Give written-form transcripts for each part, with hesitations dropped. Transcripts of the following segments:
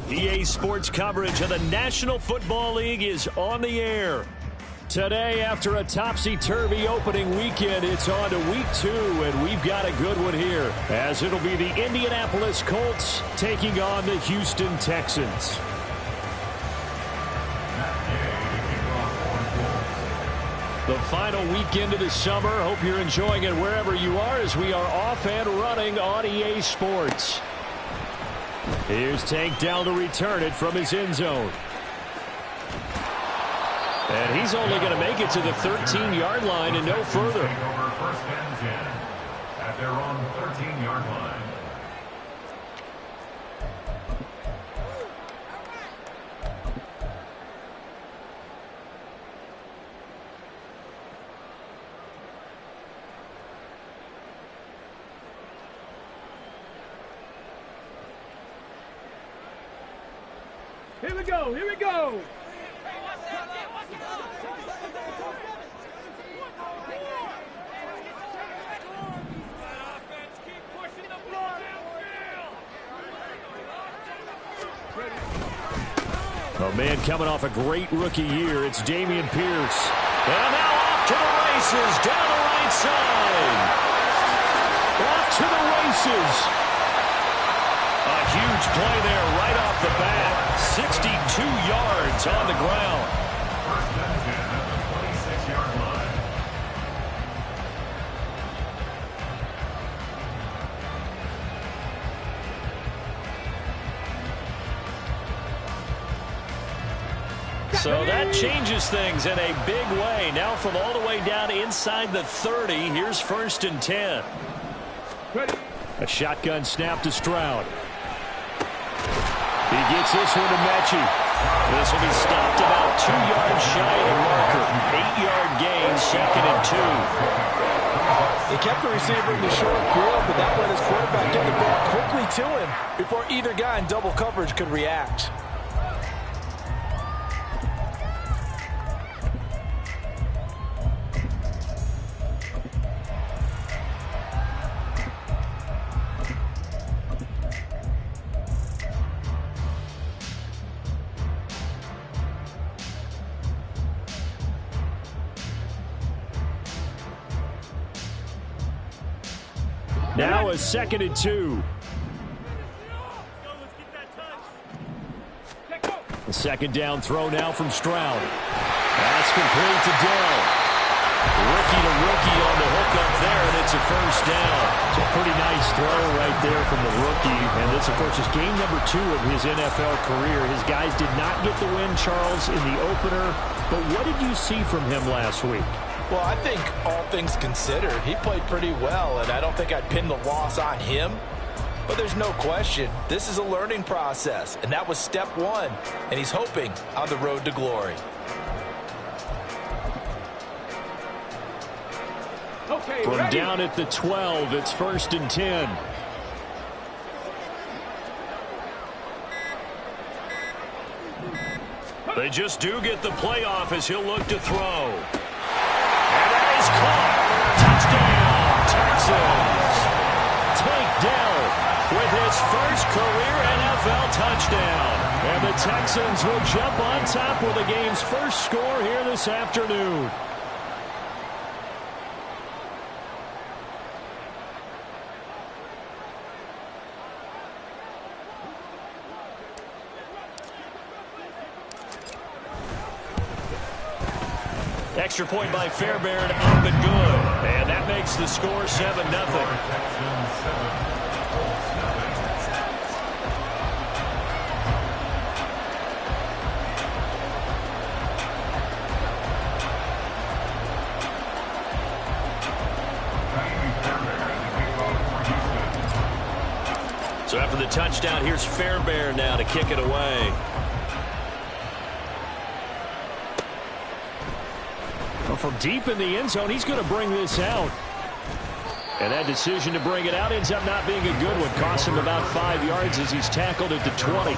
EA Sports coverage of the National Football League is on the air. Today, after a topsy-turvy opening weekend, it's on to week 2, and we've got a good one here, as it'll be the Indianapolis Colts taking on the Houston Texans. The final weekend of the summer. Hope you're enjoying it wherever you are, as we are off and running on EA Sports. Here's Tank down to return it from his end zone. And he's only going to make it to the 13-yard line and no further. First and 10 at their own 13-yard line. Here we go, here we go. A man coming off a great rookie year. It's Dameon Pierce. And now off to the races down the right side. Off to the races. A huge play there right off the bat. 62 yards on the ground. First and 10 at the 26-yard line. So that changes things in a big way. Now from all the way down inside the 30, here's 1st and 10. Ready. A shotgun snap to Stroud. He gets this one to Mechie. This will be stopped about 2 yards shy of the marker. 8-yard gain, 2nd and 2. He kept the receiver in the short field, but that let his quarterback get the ball quickly to him before either guy in double coverage could react. Now a 2nd and 2. The 2nd down throw now from Stroud. That's complete to Dell. Rookie to rookie on the hook up there, and it's a 1st down. It's a pretty nice throw right there from the rookie. And this, of course, is game number 2 of his NFL career. His guys did not get the win, Charles, in the opener. But what did you see from him last week? Well, I think all things considered, he played pretty well, and I don't think I'd pin the loss on him. But there's no question, this is a learning process, and that was step 1, and he's hoping on the road to glory. Okay, From ready. down at the 12, it's 1st and 10. They just do get the playoff as he'll look to throw. And that is caught. Touchdown, Texans. Tank Dell with his first career NFL touchdown. And the Texans will jump on top with the game's first score here this afternoon. Extra point by Fairbairn, up and good. And that makes the score 7-0. So after the touchdown, here's Fairbairn now to kick it away. From deep in the end zone, he's going to bring this out. And that decision to bring it out ends up not being a good one. Costs him about 5 yards as he's tackled at the 20.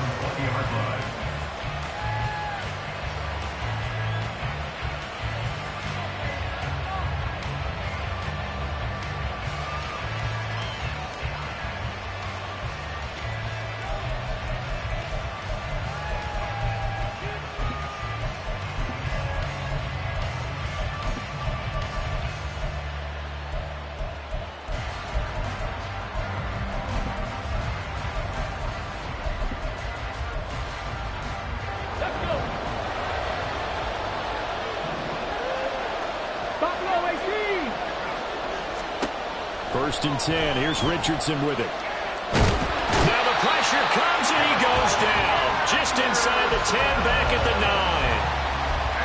First and 10. Here's Richardson with it. Now the pressure comes and he goes down. Just inside the 10, back at the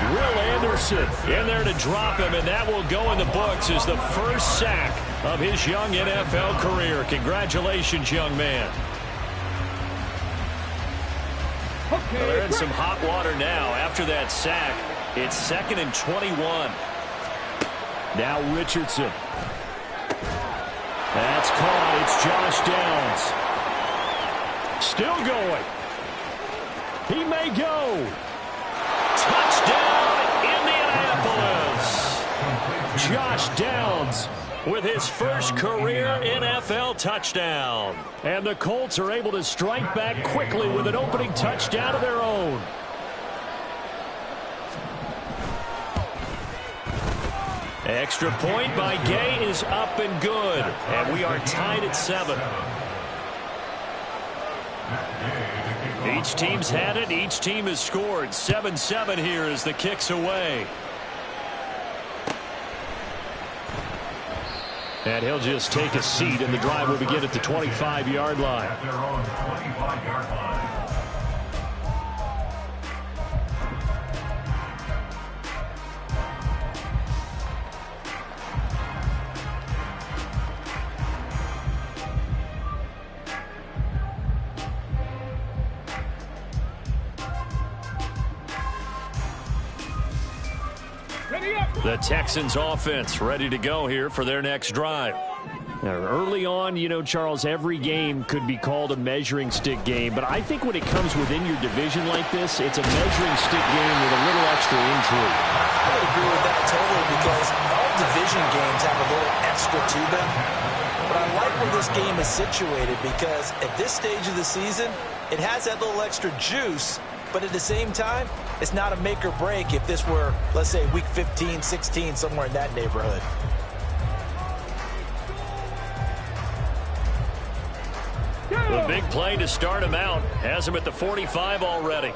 9. Will Anderson in there to drop him, and that will go in the books as the first sack of his young NFL career. Congratulations, young man. Okay, Well, they're in some hot water now. After that sack, it's 2nd and 21. Now Richardson. That's caught. It's Josh Downs. Still going. He may go. Touchdown, Indianapolis. Josh Downs with his first career NFL touchdown. And the Colts are able to strike back quickly with an opening touchdown of their own. Extra point by Gay is up and good. And we are tied at 7. Each team's had it. Each team has scored. 7-7 here as the kick's away. And he'll just take a seat, and the drive will begin at the 25-yard line. At their own 25-yard line. The Texans offense ready to go here for their next drive. Now, early on, you know, Charles, every game could be called a measuring stick game, but I think when it comes within your division like this, it's a measuring stick game with a little extra intrigue. I would agree with that totally, because all division games have a little extra to them. But I like where this game is situated, because at this stage of the season, it has that little extra juice. But at the same time, it's not a make or break if this were, let's say, week 15, 16, somewhere in that neighborhood. The big play to start him out has him at the 45 already.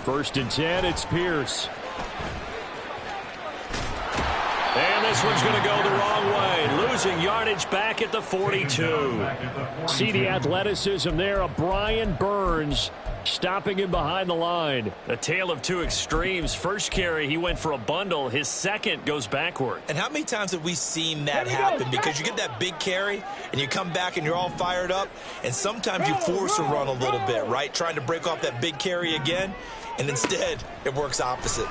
First and 10, it's Pierce. And this one's going to go the wrong way. Losing yardage back at the 42. See the athleticism there of Brian Burns stopping him behind the line. A tale of two extremes. First carry, he went for a bundle. His second goes backward. And how many times have we seen that happen? Because you get that big carry, and you come back and you're all fired up, and sometimes you force a run a little bit, right? Trying to break off that big carry again, and instead it works opposite.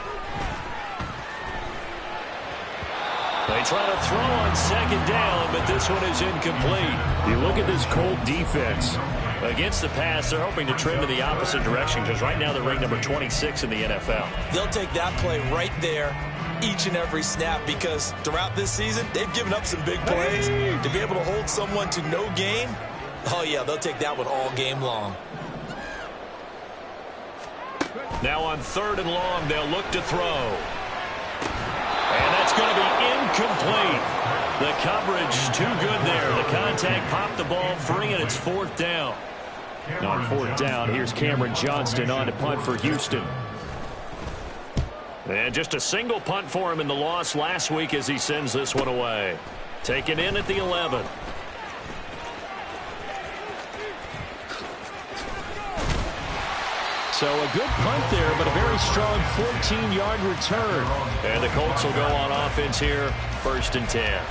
They try to throw on second down, but this one is incomplete. You look at this Colt defense. Against the pass, they're hoping to trend in the opposite direction because right now they're ranked number 26 in the NFL. They'll take that play right there each and every snap, because throughout this season, they've given up some big plays. To be able to hold someone to no gain, oh yeah, they'll take that one all game long. Now on 3rd and long, they'll look to throw. And that's going to be incomplete. The coverage too good there. The contact popped the ball free, and it's 4th down. On 4th down, here's Cameron Johnston on to punt for Houston. And just a single punt for him in the loss last week as he sends this one away. Taken in at the 11. So a good punt there, but a very strong 14-yard return. And the Colts will go on offense here, 1st and 10.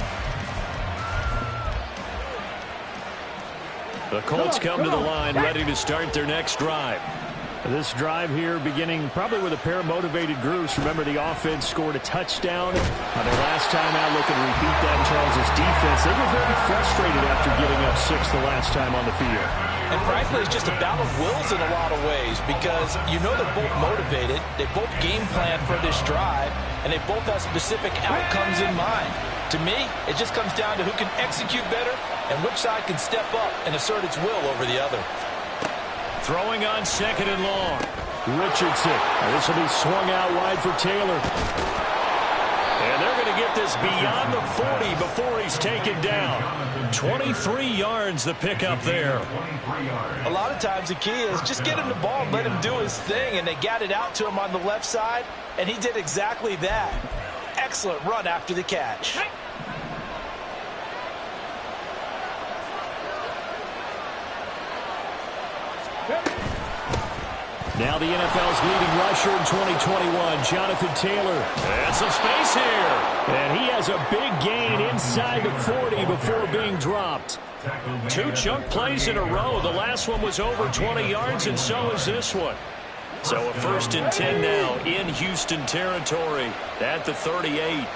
The Colts come to the line ready to start their next drive. This drive here beginning probably with a pair of motivated groups. Remember, the offense scored a touchdown on their last time out. Looking to repeat that in Charles' defense. They were very frustrated after giving up 6 the last time on the field. And frankly, it's just a battle of wills in a lot of ways, because you know they're both motivated, they both game plan for this drive, and they both have specific outcomes in mind. To me, it just comes down to who can execute better and which side can step up and assert its will over the other. Throwing on 2nd and long. Richardson. This will be swung out wide for Taylor. And they're going to get this beyond the 40 before he's taken down. 23 yards the pickup there. A lot of times the key is just get him the ball and let him do his thing, and they got it out to him on the left side, and he did exactly that. Excellent run after the catch. Now the NFL's leading rusher in 2021, Jonathan Taylor. And some space here. And he has a big gain inside the 40 before being dropped. 2 chunk plays in a row. The last one was over 20 yards, and so is this one. So a 1st and 10 now in Houston territory at the 38.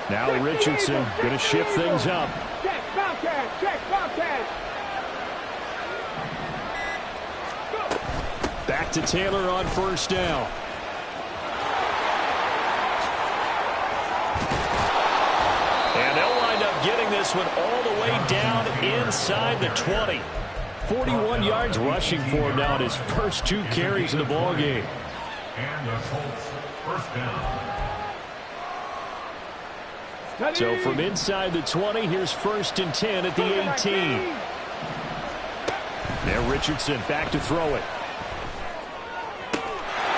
Now Richardson going to shift things up. Back to Taylor on 1st down. And they'll wind up getting this one all the way down inside the 20. 41 yards rushing for him now in his first 2 carries in the ballgame. And the Colts, 1st down. So from inside the 20, here's 1st and 10 at the 18. Now Richardson back to throw it.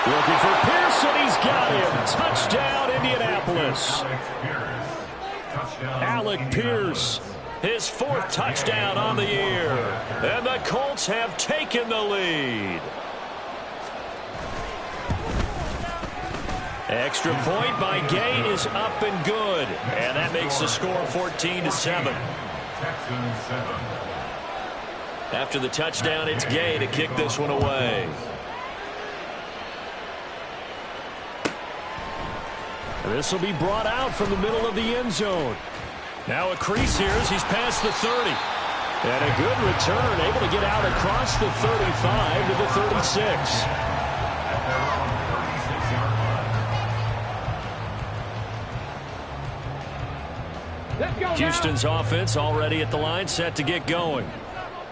Looking for Pearson. He's got him. Touchdown, Indianapolis. Alec Pierce, his 4th touchdown on the year. And the Colts have taken the lead. Extra point by Gay is up and good. And that makes the score 14-7. After the touchdown, it's Gay to kick this one away. This will be brought out from the middle of the end zone. Now a crease here as he's past the 30. And a good return, able to get out across the 35 to the 36. Houston's offense already at the line, set to get going.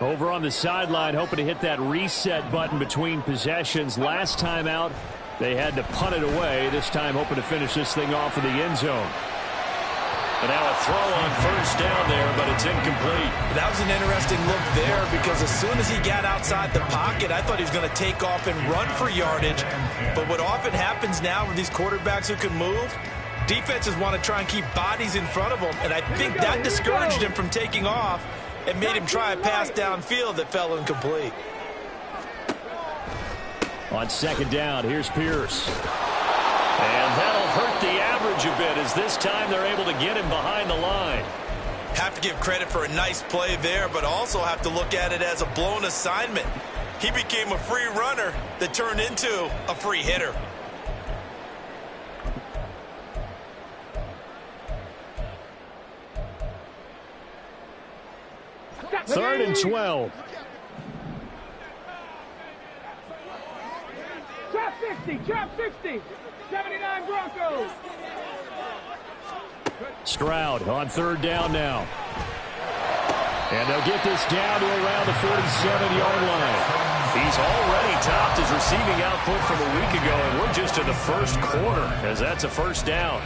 Over on the sideline, hoping to hit that reset button between possessions. Last time out, they had to punt it away. This time, hoping to finish this thing off in the end zone. And now a throw on 1st down there, but it's incomplete. That was an interesting look there because as soon as he got outside the pocket, I thought he was going to take off and run for yardage. But what often happens now with these quarterbacks who can move, defenses want to try and keep bodies in front of them, and I think that discouraged him from taking off and made him try a pass downfield that fell incomplete. On 2nd down, here's Pierce. And that'll hurt the average a bit as this time they're able to get him behind the line. Have to give credit for a nice play there, but also have to look at it as a blown assignment. He became a free runner that turned into a free hitter. 3rd and 12. Trap 50, trap 50. 79 Broncos. Stroud on 3rd down now. And they'll get this down to around the 47-yard line. He's already topped his receiving output from a week ago, and we're just in the 1st quarter as that's a 1st down.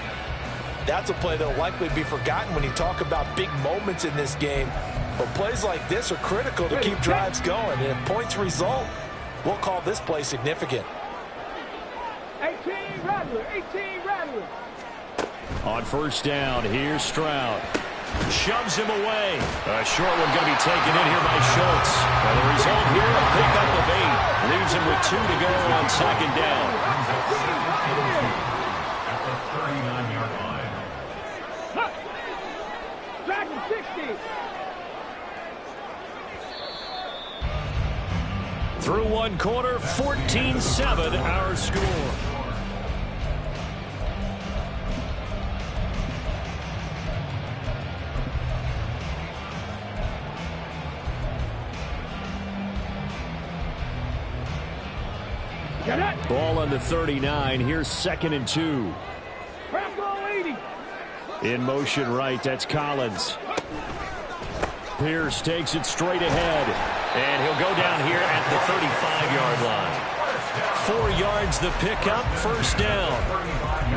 That's a play that will likely be forgotten when you talk about big moments in this game. But plays like this are critical to keep drives going. And if points result, we'll call this play significant. 18 Rattler, 18 Rattler. On 1st down, here's Stroud. Shoves him away. A short one going to be taken in here by Schultz. And the result here, a pickup of 8. Leaves him with 2 to go on 2nd down. At the 39-yard line. Dragon 60. Through 1 quarter, 14-7 our score. Ball on the 39. Here's 2nd and 2. In motion right, that's Collins. Pierce takes it straight ahead. And he'll go down here at the 35-yard line. 4 yards the pickup, first down.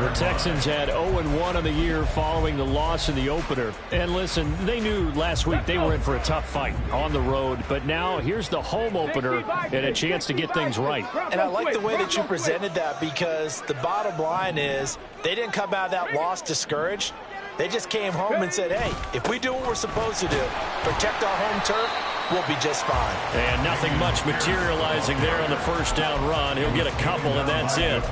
The Texans had 0-1 on the year following the loss in the opener. And listen, they knew last week they were in for a tough fight on the road. But now here's the home opener and a chance to get things right. And I like the way that you presented that, because the bottom line is they didn't come out of that loss discouraged. They just came home and said, hey, if we do what we're supposed to do, protect our home turf, we'll be just fine. And nothing much materializing there on the first down run. He'll get a couple, and that's it.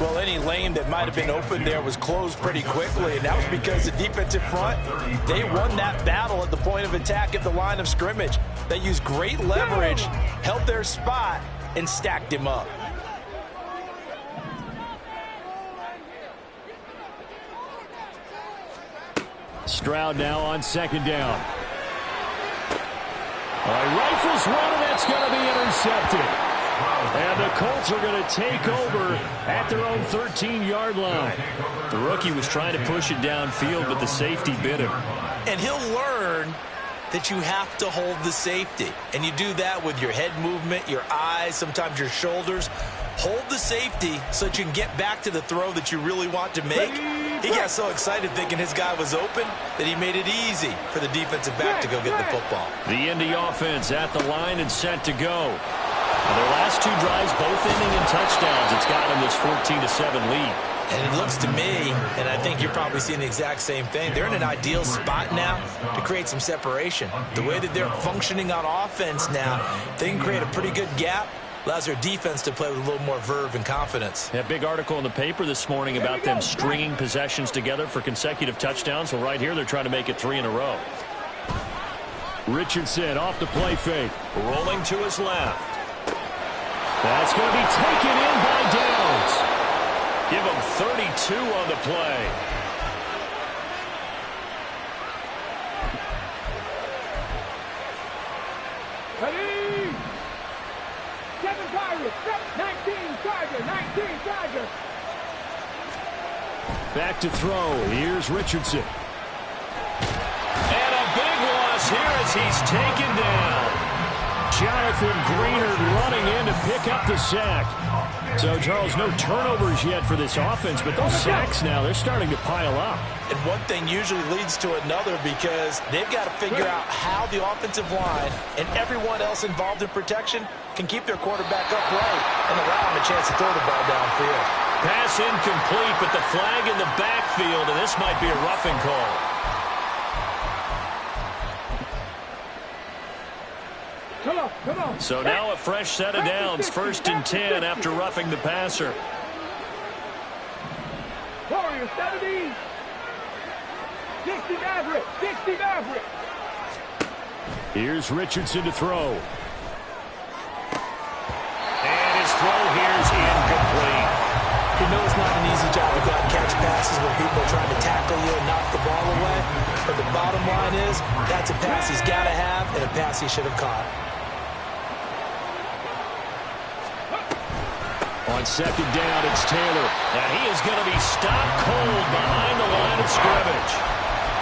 Well, any lane that might have been open there was closed pretty quickly, and that was because the defensive front, they won that battle at the point of attack at the line of scrimmage. They used great leverage, held their spot, and stacked him up. Stroud now on second down. All right, rifles one, and that's going to be intercepted. And the Colts are going to take over at their own 13-yard line. The rookie was trying to push it downfield, but the safety bit him. And he'll learn that you have to hold the safety. And you do that with your head movement, your eyes, sometimes your shoulders. Hold the safety so that you can get back to the throw that you really want to make. He got so excited thinking his guy was open that he made it easy for the defensive back to go get the football. The Indy offense at the line and set to go. Their last 2 drives, both ending in touchdowns. It's got them this 14-7 lead. And it looks to me, and I think you're probably seeing the exact same thing, they're in an ideal spot now to create some separation. The way that they're functioning on offense now, they can create a pretty good gap. Allows their defense to play with a little more verve and confidence. That big article in the paper this morning about them stringing possessions together for consecutive touchdowns. Well, right here, they're trying to make it 3 in a row. Richardson off the play fake. Rolling to his left. That's going to be taken in by Downs. Give him 32 on the play. Ready? 7 Tigers, 19 Tigers, 19 Tigers. Back to throw. Here's Richardson. And a big loss here as he's taken down. Jonathan Greenard running in to pick up the sack. So, Charles, no turnovers yet for this offense, but those sacks now, they're starting to pile up. And one thing usually leads to another, because they've got to figure out how the offensive line and everyone else involved in protection can keep their quarterback upright and allow him a chance to throw the ball downfield. Pass incomplete, but the flag in the backfield, and this might be a roughing call. Come on. So now a fresh set of downs, 1st and 10 after roughing the passer. Warriors 70. 60 Maverick. 60 Maverick. Here's Richardson to throw. And his throw here is incomplete. You know it's not an easy job to go out and catch passes when people are trying to tackle you and knock the ball away. But the bottom line is, that's a pass he's got to have and a pass he should have caught. On second down, it's Taylor. And he is going to be stopped cold behind the line of scrimmage.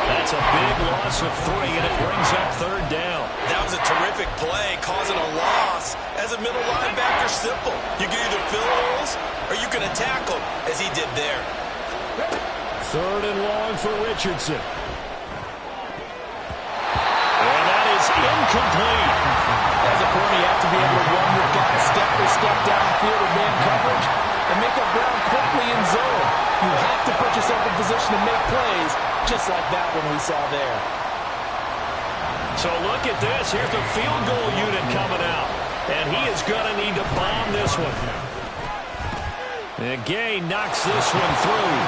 That's a big loss of 3, and it brings up 3rd down. That was a terrific play, causing a loss. As a middle linebacker, simple. You can either fill holes or you can attack them, as he did there. 3rd and long for Richardson. And that is incomplete. As a corner, you have to be able to run with guys step for step downfield in man coverage and make up ground quickly in zone. You have to put yourself in position to make plays, just like that one we saw there. So look at this. Here's the field goal unit coming out. And he is going to need to bomb this one. And Gay knocks this one through.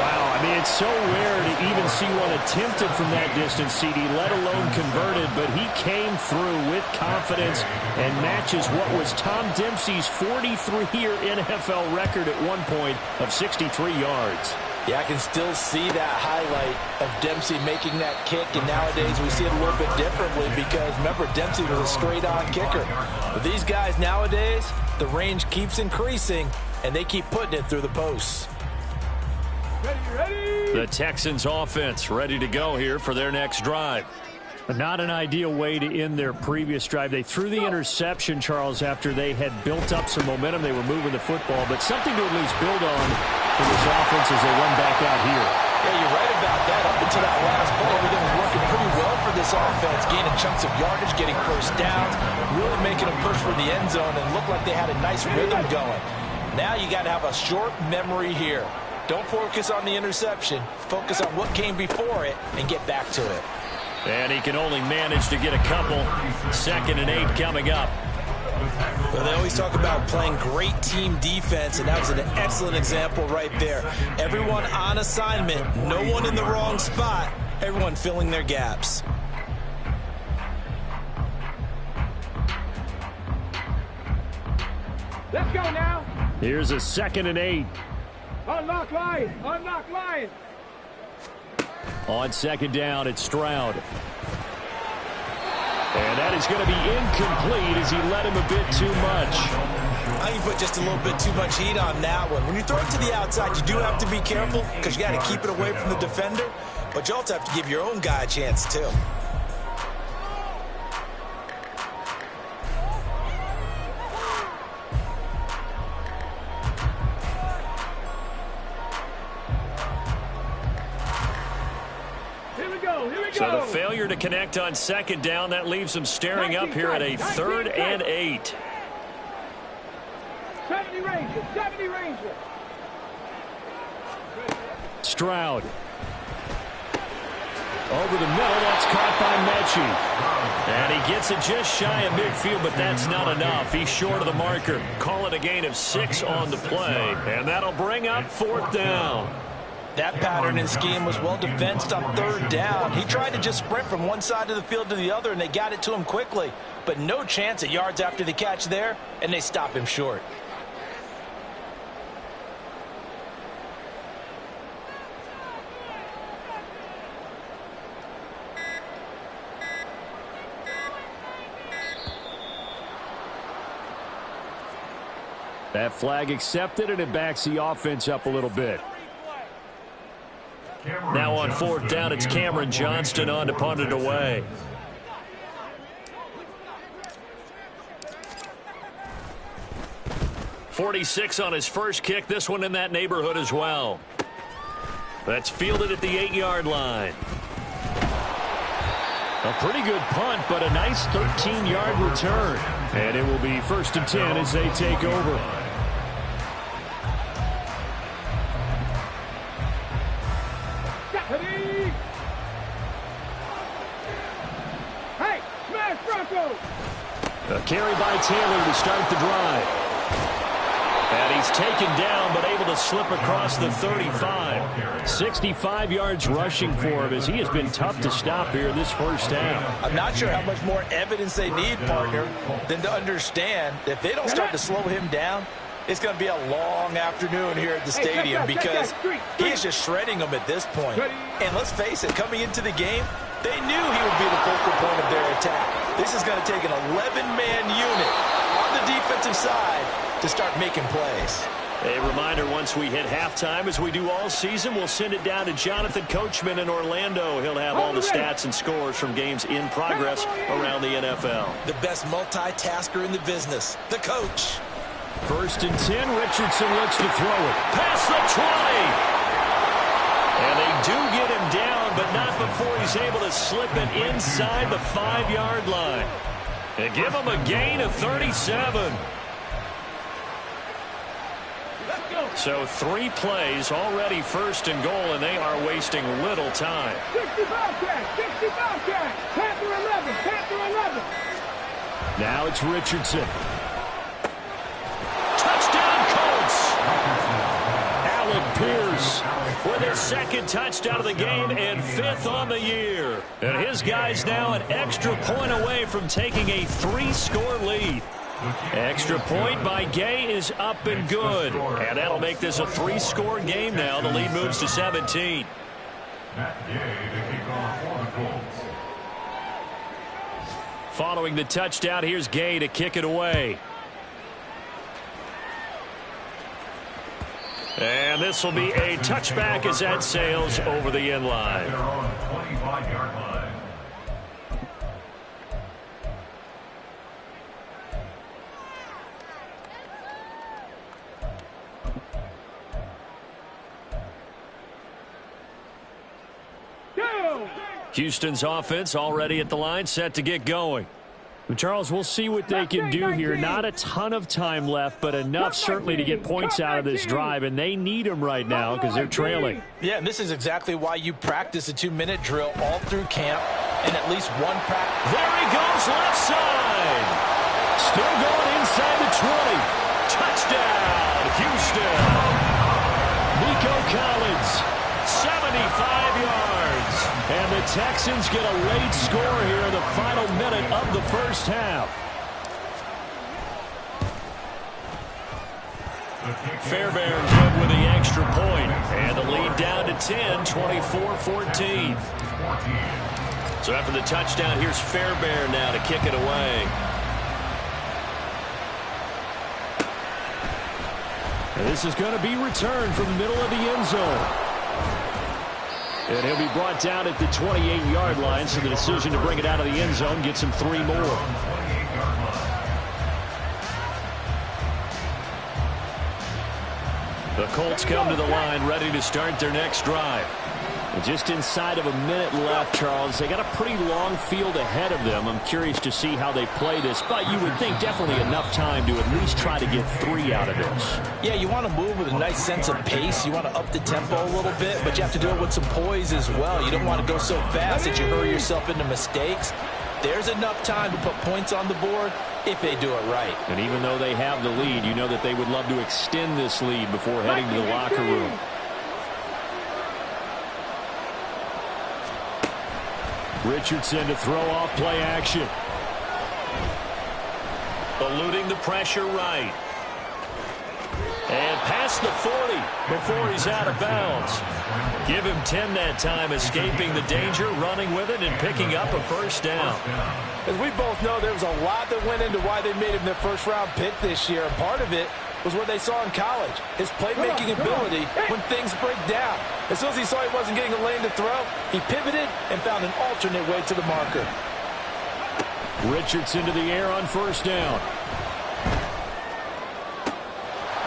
Wow, I mean, it's so rare to even see one attempted from that distance, CD, let alone converted. But he came through with confidence and matches what was Tom Dempsey's 43-year NFL record at one point of 63 yards. Yeah, I can still see that highlight of Dempsey making that kick, and nowadays we see it a little bit differently because, remember, Dempsey was a straight-on kicker. But these guys nowadays, the range keeps increasing, and they keep putting it through the posts. Ready. The Texans offense ready to go here for their next drive. Not an ideal way to end their previous drive. They threw the interception, Charles, after they had built up some momentum. They were moving the football, but something to at least build on for this offense as they run back out here. Yeah, you're right about that. Up until that last play, everything was working pretty well for this offense, gaining chunks of yardage, getting first downs, really making a push for the end zone, and looked like they had a nice rhythm going. Now you got to have a short memory here. Don't focus on the interception. Focus on what came before it and get back to it. And he can only manage to get a couple. 2nd and 8 coming up. Well, they always talk about playing great team defense, and that was an excellent example right there. Everyone on assignment, no one in the wrong spot, everyone filling their gaps. Let's go now. Here's a 2nd and 8. Unlock Lions. Unlock Lions. On 2nd down, it's Stroud. And that is going to be incomplete as he let him a bit too much. I think you put just a little bit too much heat on that one. When you throw it to the outside, you do have to be careful because you got to keep it away from the defender. But you also have to give your own guy a chance, too. So the failure to connect on 2nd down, that leaves them staring up here at a 3rd and 8. 70 Rangers, 70 Rangers. Stroud. Over the middle, that's caught by MHU. And he gets it just shy of midfield, but that's not enough. He's short of the marker. Call it a gain of 6 on the play. And that'll bring up 4th down. That pattern and scheme was well defensed on 3rd down. He tried to just sprint from one side of the field to the other, and they got it to him quickly. But no chance at yards after the catch there, and they stop him short. That flag accepted, and it backs the offense up a little bit. Now on 4th down, it's Cameron Johnston on to punt it away. .46 on his first kick. This one in that neighborhood as well. That's fielded at the 8-yard line. A pretty good punt, but a nice 13-yard return. And it will be 1st and 10 as they take over. A carry by Taylor to start the drive. And he's taken down, but able to slip across the 35. 65 yards rushing for him as he has been tough to stop here this first half. I'm not sure how much more evidence they need, partner, than to understand that if they don't start to slow him down, it's going to be a long afternoon here at the stadium because he is just shredding them at this point. And let's face it, coming into the game, they knew he would be the focal point of their attack. This is going to take an 11-man unit on the defensive side to start making plays. A reminder, once we hit halftime, as we do all season, we'll send it down to Jonathan Coachman in Orlando. He'll have all the stats and scores from games in progress around the NFL. The best multitasker in the business, the coach. 1st and 10, Richardson looks to throw it. Past the 20! And they do get him down, but not before he's able to slip it inside the 5-yard line. And give him a gain of 37. So 3 plays, already 1st and goal, and they are wasting little time. 65 catch, 65 catch. Panther 11, Panther 11. Now it's Richardson. Touchdown, Colts! Alec Pierce with his 2nd touchdown of the game and 5th on the year. And his guys now an extra point away from taking a 3-score lead. Extra point by Gay is up and good. And that'll make this a 3-score game now. The lead moves to 17. Following the touchdown, here's Gay to kick it away. And this will be a touchback as that sails over the end line. Houston's offense already at the line, set to get going. Well, Charles, we'll see what they can do here. Not a ton of time left, but enough certainly to get points out of this drive, and they need them right now because they're trailing. Yeah, and this is exactly why you practice a 2-minute drill all through camp and at least one practice. There he goes, left side. Still going inside the 20. Touchdown, Houston. Nico Collins, 75 yards. And the Texans get a late score here in the final minute of the first half. Fairbairn good with the extra point. And the lead down to 10, 24-14. So after the touchdown, here's Fairbairn now to kick it away. And this is going to be returned from the middle of the end zone. And he'll be brought down at the 28-yard line, so the decision to bring it out of the end zone gets him 3 more. The Colts come to the line ready to start their next drive. And just inside of a minute left, Charles. They got a pretty long field ahead of them. I'm curious to see how they play this, but you would think definitely enough time to at least try to get 3 out of this. Yeah, you want to move with a nice sense of pace. You want to up the tempo a little bit, but you have to do it with some poise as well. You don't want to go so fast that you hurry yourself into mistakes. There's enough time to put points on the board if they do it right. And even though they have the lead, you know that they would love to extend this lead before heading to the locker room. Richardson to throw off play action. Eluding the pressure right. And past the 40 before he's out of bounds. Give him 10 that time, escaping the danger, running with it, and picking up a first down. As we both know, there was a lot that went into why they made him their first-round pick this year. And part of it was what they saw in college, his playmaking ability when things break down. As soon as he saw he wasn't getting a lane to throw, he pivoted and found an alternate way to the marker. Richardson to the air on first down.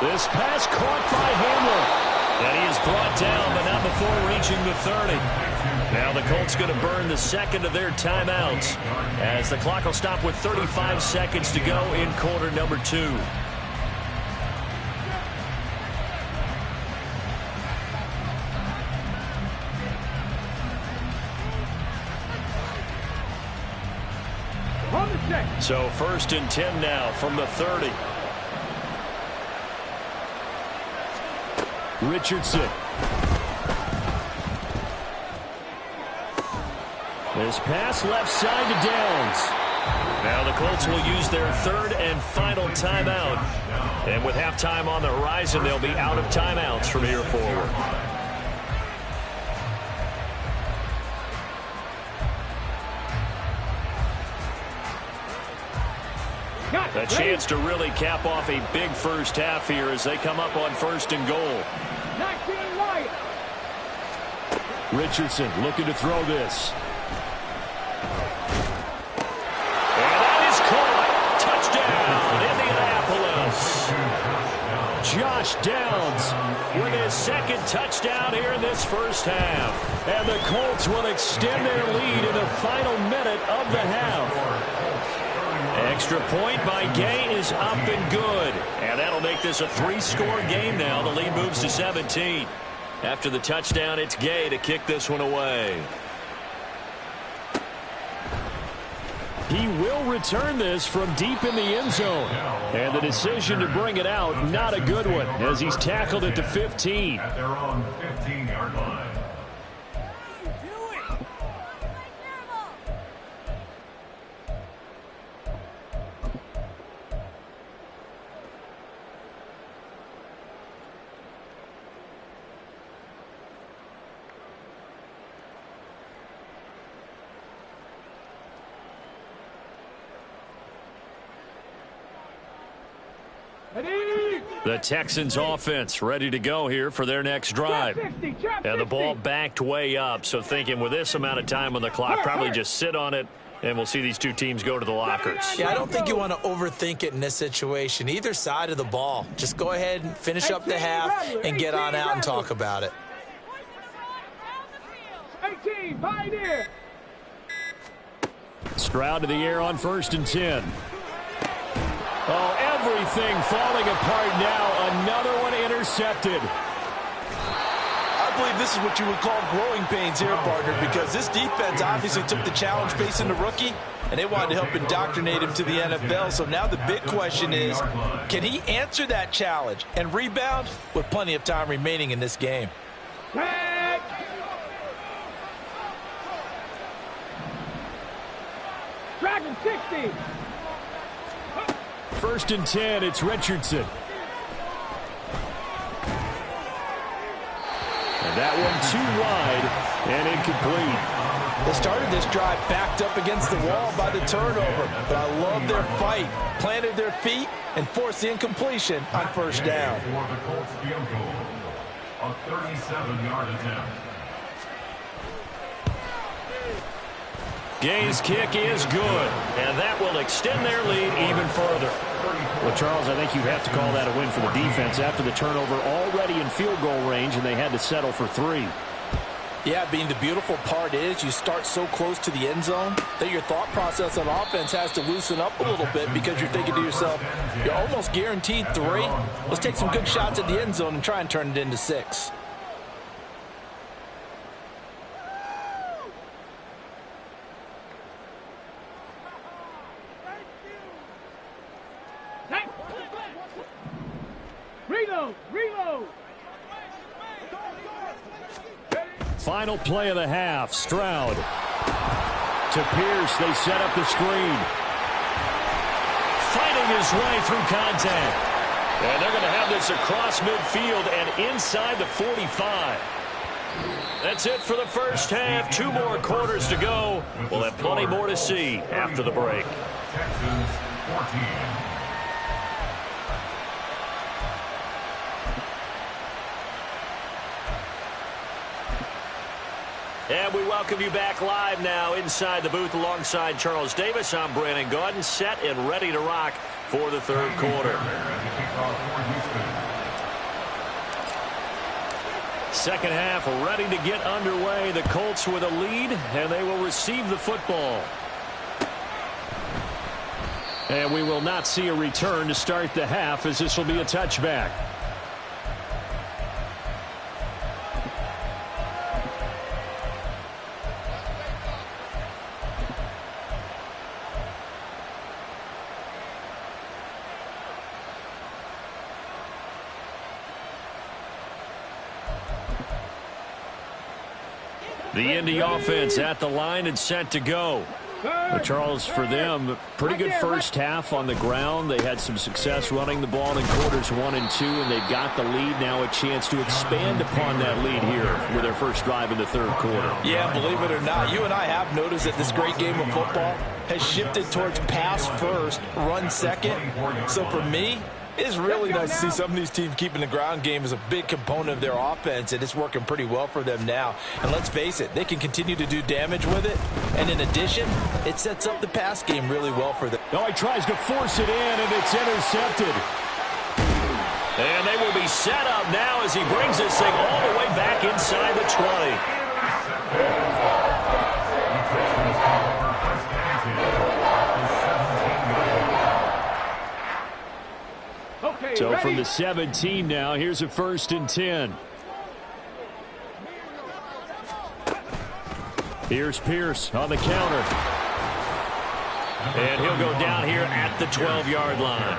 This pass caught by Hamler. And he is brought down, but not before reaching the 30. Now the Colts going to burn the second of their timeouts as the clock will stop with 35 seconds to go in quarter number 2. So 1st and 10 now from the 30. Richardson. This pass left side to Downs. Now the Colts will use their 3rd and final timeout. And with halftime on the horizon, they'll be out of timeouts from here forward. A chance to really cap off a big first half here as they come up on 1st and goal. Richardson looking to throw this. And that is caught. Touchdown, Indianapolis. Josh Downs with his 2nd touchdown here in this first half. And the Colts will extend their lead in the final minute of the half. Extra point by Gay is up and good. And that'll make this a 3-score game now. The lead moves to 17. After the touchdown, it's Gay to kick this one away. He will return this from deep in the end zone. And the decision to bring it out, not a good one, as he's tackled at the 15. At their own 15-yard line. The Texans offense ready to go here for their next drive. And the ball backed way up, so thinking with this amount of time on the clock, probably just sit on it, and we'll see these two teams go to the lockers. Yeah, I don't think you want to overthink it in this situation. Either side of the ball. Just go ahead and finish up the half and get on out and talk about it. 18, Pioneer. Stroud to the air on 1st and 10. Oh, everything falling apart now. Another one intercepted. I believe this is what you would call growing pains here, partner, because this defense obviously took the challenge facing the rookie, and they wanted to help indoctrinate him to the NFL. So now the big question is, can he answer that challenge and rebound with plenty of time remaining in this game? Dragon 60. 1st and 10, it's Richardson. And that one too wide and incomplete. They started this drive backed up against the wall by the turnover, but I love their fight. Planted their feet and forced the incompletion on 1st down. For the Colts field goal, a 37-yard attempt. Gay's kick is good, and that will extend their lead even further. Well, Charles, I think you have to call that a win for the defense after the turnover already in field goal range, and they had to settle for 3. Yeah, Bean, the beautiful part is you start so close to the end zone that your thought process on offense has to loosen up a little bit because you're thinking to yourself, you're almost guaranteed 3. Let's take some good shots at the end zone and try and turn it into 6. Reload. Final play of the half. Stroud to Pierce. They set up the screen. Fighting his way through contact. And they're going to have this across midfield and inside the 45. That's it for the first half. 2 more quarters to go. We'll have plenty more to see after the break. Texans 14. And we welcome you back live now inside the booth alongside Charles Davis. I'm Brandon Gaudin, set and ready to rock for the 3rd quarter. Second half ready to get underway. The Colts with a lead, and they will receive the football. And we will not see a return to start the half, as this will be a touchback. The Indy offense at the line and set to go. But Charles, for them, pretty good first half on the ground. They had some success running the ball in quarters 1 and 2, and they've got the lead. Now a chance to expand upon that lead here with their first drive in the 3rd quarter. Yeah, believe it or not, you and I have noticed that this great game of football has shifted towards pass first, run second. So for me, it's really nice to see some of these teams keeping the ground game as a big component of their offense, and it's working pretty well for them now. And let's face it, they can continue to do damage with it. And in addition, it sets up the pass game really well for them. Oh, he tries to force it in, and it's intercepted. And they will be set up now as he brings this thing all the way back inside the 20. So from the 17 now, here's a 1st and 10. Here's Pierce on the counter. And he'll go down here at the 12-yard line.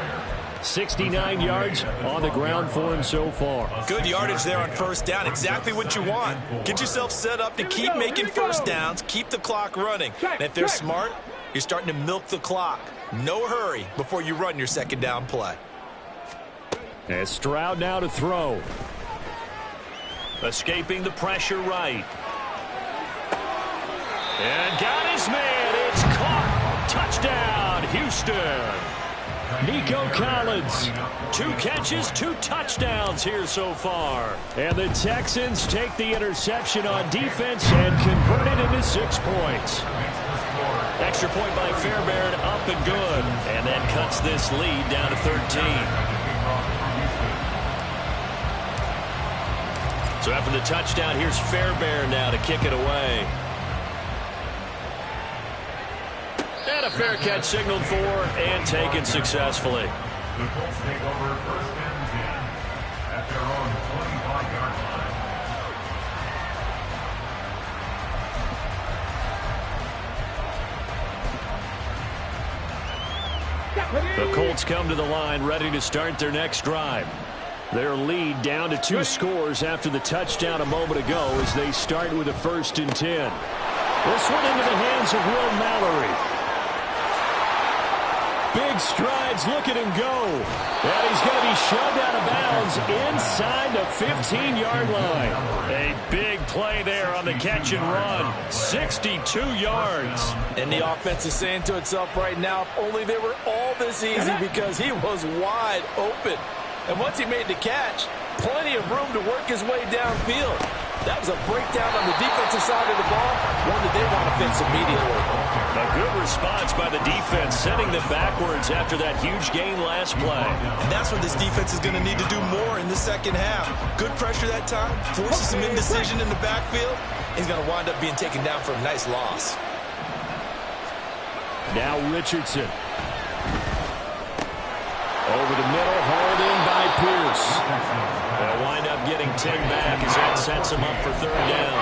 69 yards on the ground for him so far. Good yardage there on 1st down. Exactly what you want. Get yourself set up to keep making 1st downs, keep the clock running. And if they're smart, you're starting to milk the clock. No hurry before you run your 2nd down play. And Stroud now to throw. Escaping the pressure right. And got his man. It's caught. Touchdown, Houston. Nico Collins. 2 catches, 2 touchdowns here so far. And the Texans take the interception on defense and convert it into 6 points. Extra point by Fairbairn, up and good. And that cuts this lead down to 13. So after the touchdown, here's Fairbairn now to kick it away. a fair catch signaled for and taken successfully. The Colts take over first and 10 at their own 25-yard line. The Colts come to the line ready to start their next drive. Their lead down to 2 scores after the touchdown a moment ago as they start with a 1st and 10. This one into the hands of Will Mallory. Big strides, look at him go. And he's going to be shoved out of bounds inside the 15-yard line. A big play there on the catch and run. 62 yards. And the offense is saying to itself right now, if only they were all this easy, because he was wide open. And once he made the catch, plenty of room to work his way downfield. That was a breakdown on the defensive side of the ball, one that they want to fix immediately. A good response by the defense, sending them backwards after that huge gain last play. And that's what this defense is going to need to do more in the second half. Good pressure that time, forces some indecision in the backfield. He's going to wind up being taken down for a nice loss. Now Richardson. Over the middle, hauled in by Pierce. They'll wind up getting 10 back as that sets him up for 3rd down.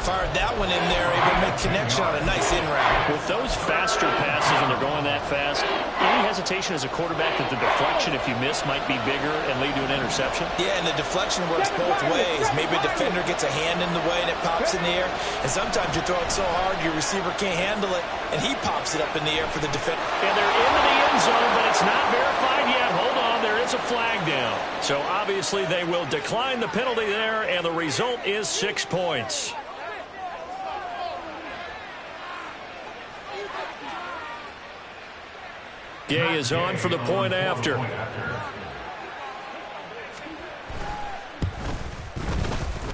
Fired that one in there, able to make connection on a nice in route. With those faster passes when they're going that fast, any hesitation as a quarterback that the deflection, if you miss, might be bigger and lead to an interception? Yeah, and the deflection works both ways. Maybe a defender gets a hand in the way and it pops in the air. And sometimes you throw it so hard your receiver can't handle it, and he pops it up in the air for the defender. And they're into the end zone, but it's not verified yet. Hold on, there is a flag down. So obviously they will decline the penalty there, and the result is 6 points. Gay is on for the point after.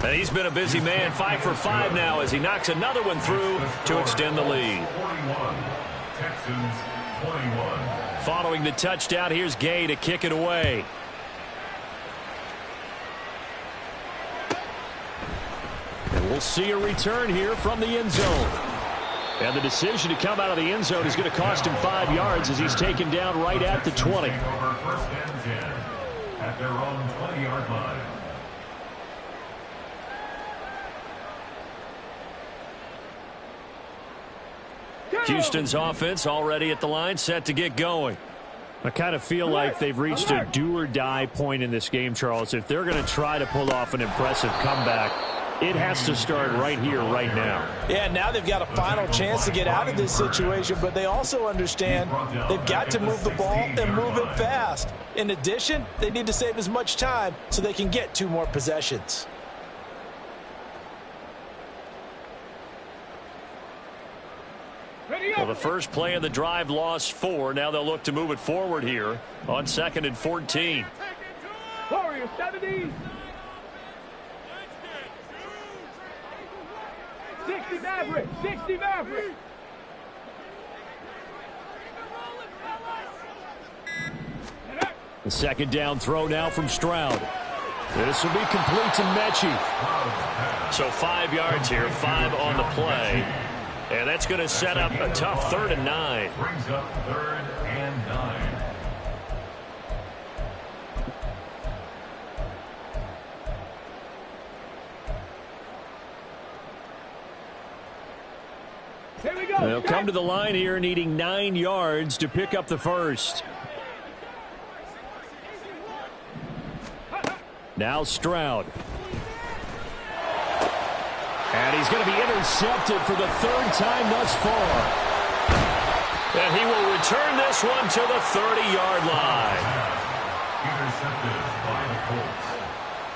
And he's been a busy man, 5 for 5 now as he knocks another one through to extend the lead. 41, Texans 21. Following the touchdown, here's Gay to kick it away. And we'll see a return here from the end zone. And the decision to come out of the end zone is going to cost him 5 yards as he's taken down right at the 20. Over first and 10 at their own 20-yard line. Houston's offense already at the line, set to get going. I kind of feel like they've reached a do-or-die point in this game, Charles. If they're going to try to pull off an impressive comeback, it has to start right here, right now. Yeah, now they've got a final chance to get out of this situation, but they also understand they've got to move the ball and move it fast. In addition, they need to save as much time so they can get 2 more possessions. Well, the first play of the drive lost 4. Now they'll look to move it forward here on 2nd and 14. Warriors 70. 60 Maverick. 60 Maverick. The 2nd down throw now from Stroud. This will be complete to Mechie. So 5 yards here, 5 on the play. And that's going to set up a tough 3rd and 9. Brings up 3rd and 9. Here we go. They'll come to the line here needing 9 yards to pick up the first. Now Stroud. And he's going to be intercepted for the 3rd time thus far. And he will return this one to the 30-yard line. Intercepted by the Colts.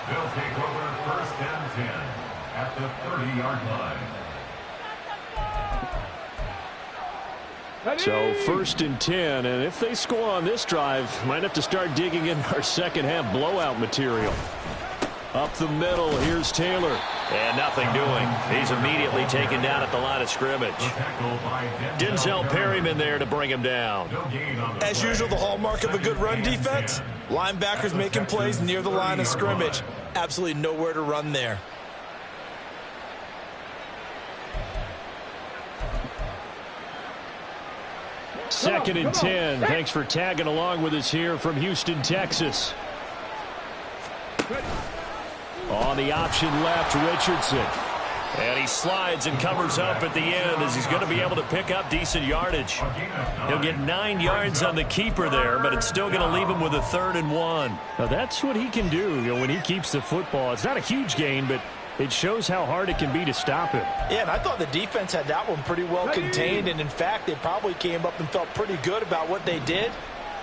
They'll take over 1st and 10 at the 30-yard line. So 1st and 10, and if they score on this drive, might have to start digging in our second half blowout material. Up the middle, here's Taylor. And nothing doing. He's immediately taken down at the line of scrimmage. Denzel Perryman there to bring him down. As usual, the hallmark of a good run defense, linebackers making plays near the line of scrimmage. Absolutely nowhere to run there. 2nd and 10. Thanks for tagging along with us here from Houston, Texas. On the option left, Richardson. And he slides and covers up at the end as he's going to be able to pick up decent yardage. He'll get 9 yards on the keeper there, but it's still going to leave him with a 3rd and 1. Now that's what he can do, when he keeps the football. It's not a huge gain, but it shows how hard it can be to stop him. Yeah, and I thought the defense had that one pretty well contained, and in fact, they probably came up and felt pretty good about what they did.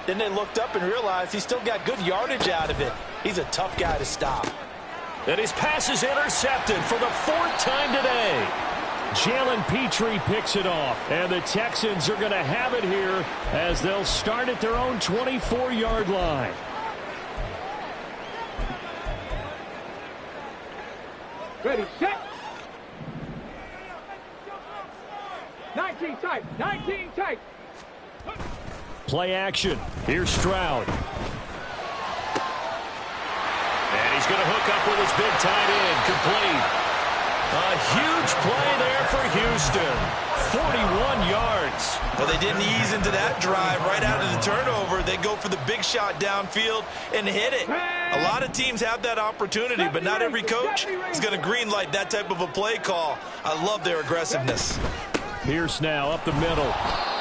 Then they looked up and realized he still got good yardage out of it. He's a tough guy to stop. And his pass is intercepted for the 4th time today. Jalen Petrie picks it off, and the Texans are going to have it here as they'll start at their own 24-yard line. Ready, set. 19 tight, 19 tight. Play action. Here's Stroud. And he's going to hook up with his big tight end. Complete. A huge play there for Houston. 41 yards. Well, they didn't ease into that drive right out of the turnover. They go for the big shot downfield and hit it. A lot of teams have that opportunity, but not every coach is going to greenlight that type of a play call. I love their aggressiveness. Pierce now up the middle.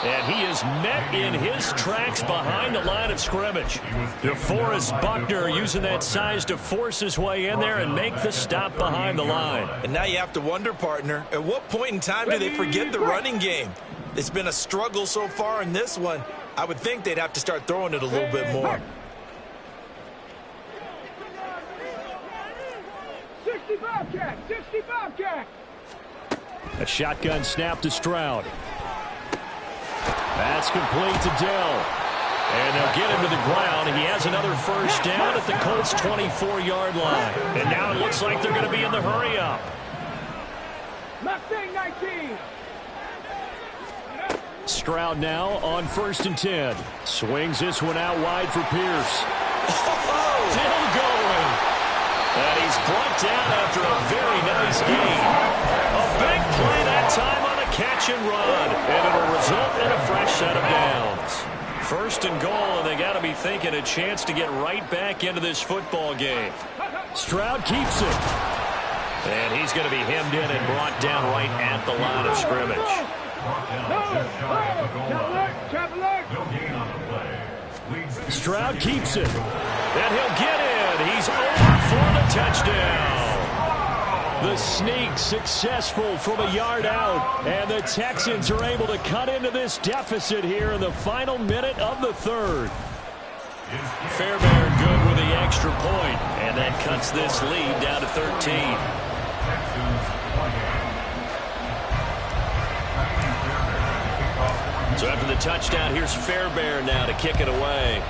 And he is met in his tracks behind the line of scrimmage. DeForest Buckner using that size to force his way in there and make the stop behind the line. And now you have to wonder, partner, at what point in time do they forget the running game? It's been a struggle so far in this one. I would think they'd have to start throwing it a little bit more. 65 cat, 65 cat. A shotgun snap to Stroud. That's complete to Dell. And they'll get him to the ground. He has another first down at the Colts' 24-yard line. And now it looks like they're going to be in the hurry-up. Mustang 19. Stroud now on 1st and 10. Swings this one out wide for Pierce. Still going. And he's brought down after a very nice gain. A big play that time on a catch and run. And it'll result in a fresh set of downs. 1st and goal, and they got to be thinking a chance to get right back into this football game. Stroud keeps it. And he's going to be hemmed in and brought down right at the line of scrimmage. Stroud keeps it. And he'll get in. He's over for the touchdown. The sneak successful from a yard out. And the Texans are able to cut into this deficit here in the final minute of the 3rd. Fairbairn good with the extra point. And that cuts this lead down to 13. So after the touchdown, here's Fairbairn now to kick it away.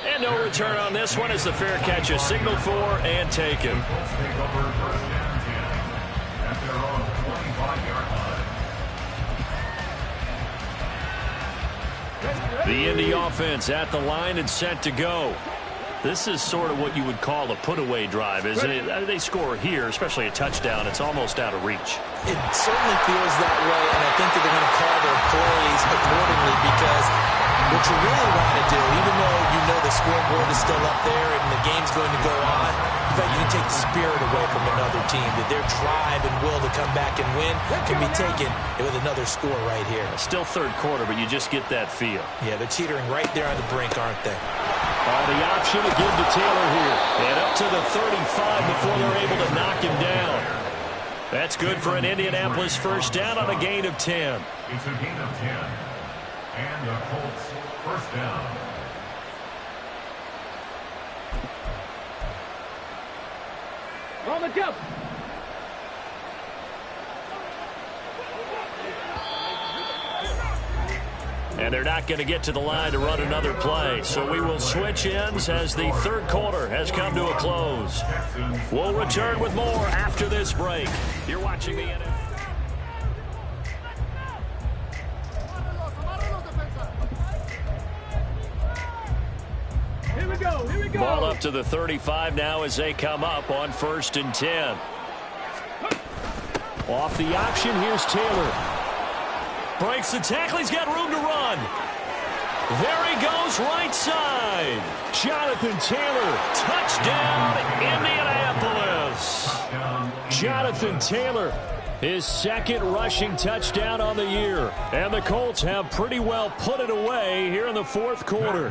And no return on this one as the fair catch is signaled for and taken. The Indy offense at the line and set to go. This is sort of what you would call a put-away drive, isn't it? They score here, especially a touchdown. It's almost out of reach. It certainly feels that way, and I think that they're going to call their plays accordingly because what you really want to do, even though you know the scoreboard is still up there and the game's going to go on, you thought you can take the spirit away from another team, that their drive and will to come back and win can be taken with another score right here. Still 3rd quarter, but you just get that feel. Yeah, they're teetering right there on the brink, aren't they? The option to give to Taylor here. And up to the 35 before they're able to knock him down. That's good for an Indianapolis first down on a gain of 10. It's a gain of 10. And the Colts first down. On the jump. And they're not going to get to the line to run another play. So we will switch ends as the 3rd quarter has come to a close. We'll return with more after this break. You're watching the NFL. Here we go, here we go. Ball up to the 35 now as they come up on 1st and 10. Off the option, here's Taylor. Breaks the tackle. He's got room to run. There he goes, right side. Jonathan Taylor, touchdown, Indianapolis. Jonathan Taylor, his second rushing touchdown on the year. And the Colts have pretty well put it away here in the fourth quarter.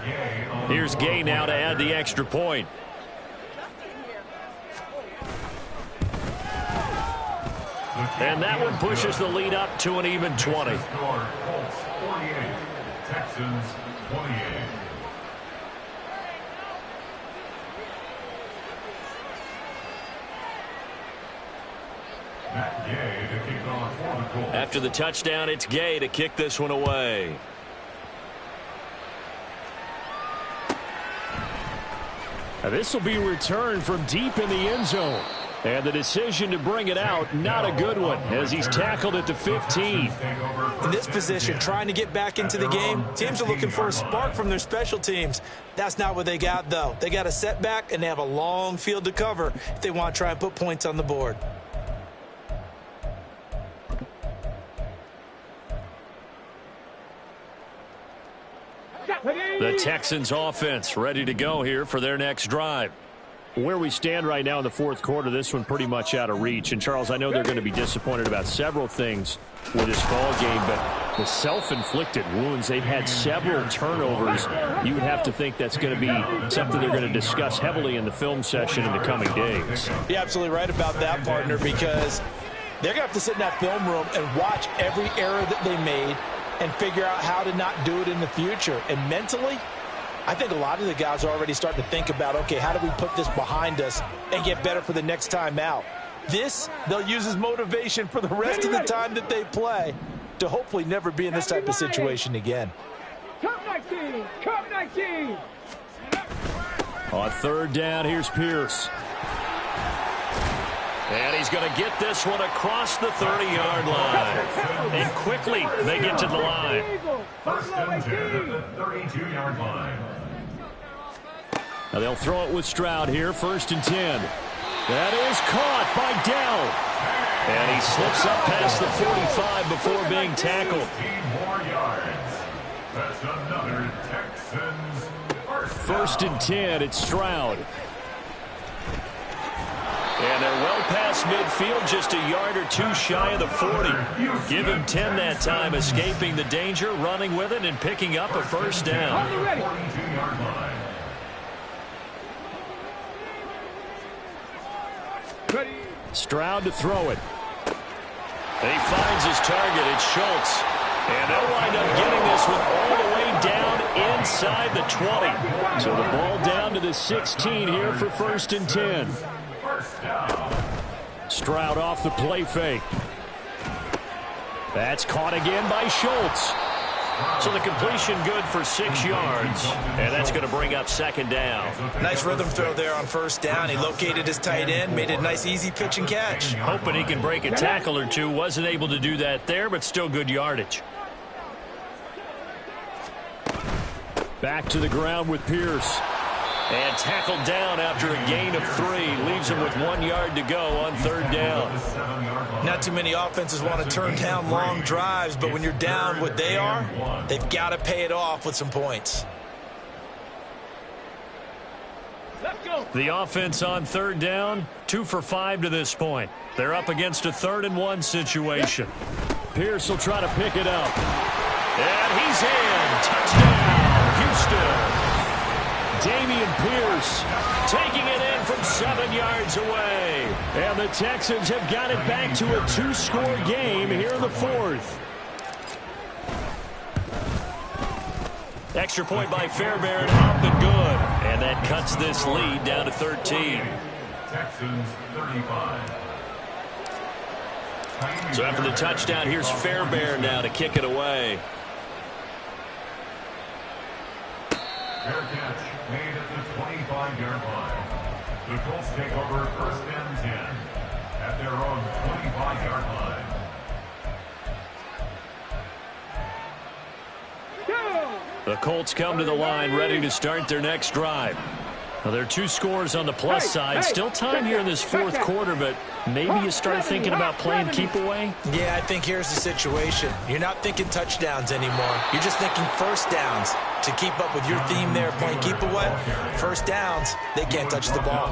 Here's Gay now to add the extra point. And that one pushes the lead up to an even 20. Colts 48, Texans 28. Gay to kick off for the Colts. After the touchdown, it's Gay to kick this one away. Now this will be returned from deep in the end zone. And the decision to bring it out, not a good one, as he's tackled at the 15. In this position, trying to get back into the game, teams are looking for a spark from their special teams. That's not what they got, though. They got a setback, and they have a long field to cover if they want to try and put points on the board. The Texans offense ready to go here for their next drive. Where we stand right now in the fourth quarter, this one pretty much out of reach. And, Charles, I know they're going to be disappointed about several things with this ball game, but the self-inflicted wounds, they've had several turnovers. You would have to think that's going to be something they're going to discuss heavily in the film session in the coming days. You're absolutely right about that, partner, because they're going to have to sit in that film room and watch every error that they made and figure out how to not do it in the future. And mentally, I think a lot of the guys are already starting to think about, okay, how do we put this behind us and get better for the next time out? This, they'll use as motivation for the rest of the time that they play to hopefully never be in this type of situation again. Come 19! Come 19! On third down, here's Pierce. And he's going to get this one across the 30-yard line. And quickly, they get to the line. First and 10 at the 32-yard line. Now they'll throw it with Stroud here, first and 10. That is caught by Dell. And he slips up past the 45 before being tackled. 15 more yards. That's another Texans First and 10, it's Stroud. And they're well past midfield, just a yard or two shy of the 40. Give him 10 that time, escaping the danger, running with it, and picking up a first down. 42-yard line. Stroud to throw it. And he finds his target. It's Schultz. And they'll wind up getting this one all the way down inside the 20. So the ball down to the 16 here for first and 10. Stroud off the play fake. That's caught again by Schultz. So the completion good for 6 yards. And that's going to bring up second down. Nice rhythm throw there on first down. He located his tight end, made it a nice easy pitch and catch. Hoping he can break a tackle or two. Wasn't able to do that there, but still good yardage. Back to the ground with Pierce. And tackled down after a gain of 3. Leaves him with 1 yard to go on third down. Not too many offenses want to turn down long drives, but when you're down what they are, they've got to pay it off with some points. Let's go. The offense on third down, 2 for 5 to this point. They're up against a 3rd and 1 situation. Pierce will try to pick it up. And he's in. Touchdown, Houston. Dameon Pierce taking it in from 7 yards away. And the Texans have got it back to a 2-score game here in the 4th. Extra point by Fairbairn, up and good. And that cuts this lead down to 13. Texans 35. So after the touchdown, here's Fairbairn now to kick it away. Fair catch made at the 25-yard line. The Colts take over first and 10 at their own 25-yard line. The Colts come to the line ready to start their next drive. Well, there are two scores on the plus side. Still time here in this fourth quarter, but maybe you start thinking about playing keep away? Yeah, I think here's the situation. You're not thinking touchdowns anymore. You're just thinking first downs. To keep up with your theme there, playing keep away, first downs, they can't touch the ball.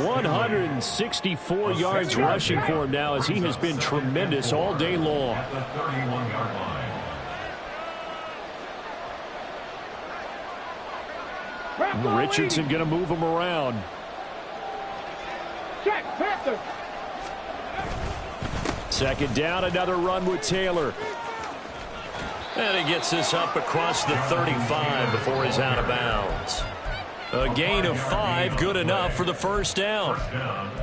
164 yards rushing for him now, as he has been tremendous all day long. At the 31-yard line. Richardson going to move him around. Check, Panther. Second down, another run with Taylor. And he gets this up across the 35 before he's out of bounds. A gain of 5, good enough for the first down.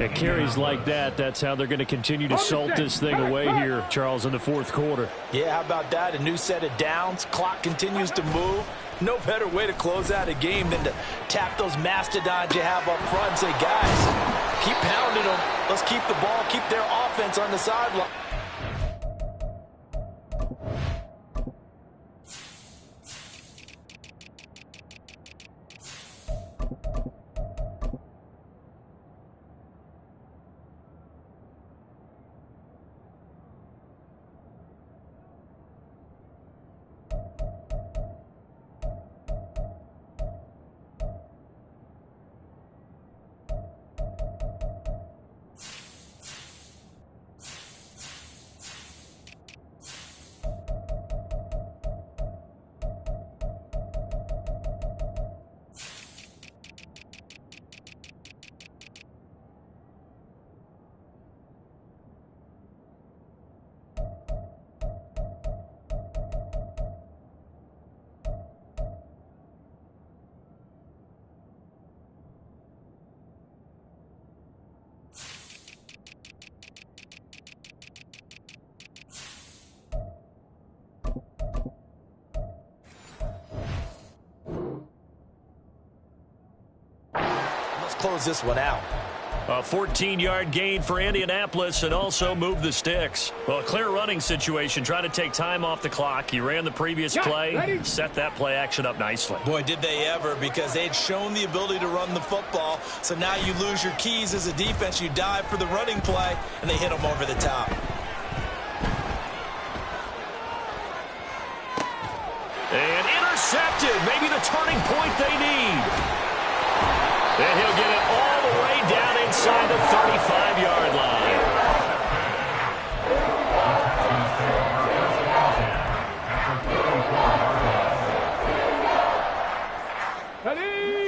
It carries like that. That's how they're going to continue to salt this thing away here, Charles, in the fourth quarter. Yeah, how about that? A new set of downs. Clock continues to move. No better way to close out a game than to tap those mastodons you have up front and say, guys, keep pounding them. Let's keep the ball, keep their offense on the sideline. Close this one out. A 14-yard gain for Indianapolis and also move the sticks. Well, a clear running situation, trying to take time off the clock. He ran the previous play, set that play action up nicely. Boy, did they ever, because they'd shown the ability to run the football. So now you lose your keys as a defense. You dive for the running play, and they hit them over the top. And intercepted. Maybe the turning point they need. And he'll get it all the way down inside the 35-yard line.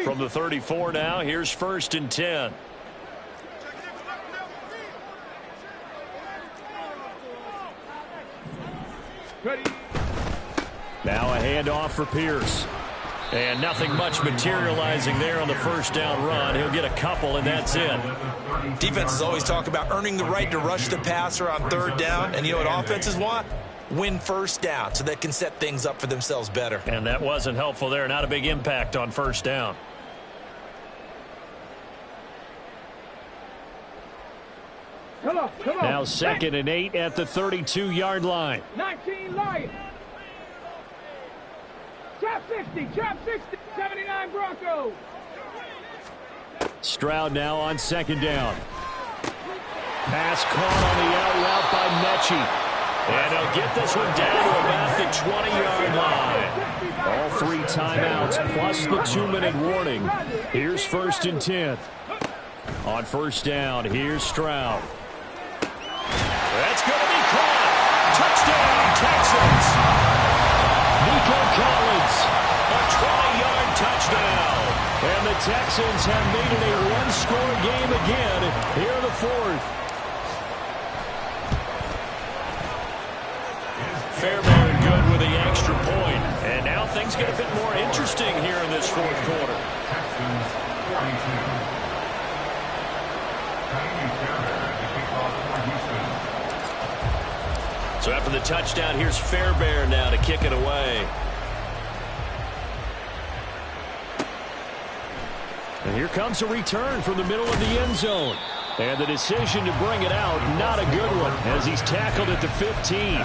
From the 34 now, here's 1st and 10. Now a handoff for Pierce. And nothing much materializing there on the first down run. He'll get a couple, and that's it. Defenses always talk about earning the right to rush the passer on third down. And you know what offenses want? Win first down so they can set things up for themselves better. And that wasn't helpful there. Not a big impact on first down. Come on. Now 2nd and 8 at the 32-yard line. 19 Lions. Trap 60, 79 Broncos. Stroud now on 2nd down. Pass caught on the out route by Mechie. And he'll get this one down to about the 20-yard line. All 3 timeouts plus the 2-minute warning. Here's 1st and 10. On first down, here's Stroud. That's going to be caught. Touchdown, Texans. Nico Collins, a 20-yard touchdown. And the Texans have made it a one-score game again here in the fourth. Fairbairn good with the extra point. And now things get a bit more interesting here in this fourth quarter. Texans 42. So after the touchdown, here's Fairbairn now to kick it away. And here comes a return from the middle of the end zone. And the decision to bring it out, not a good one, as he's tackled at the 15.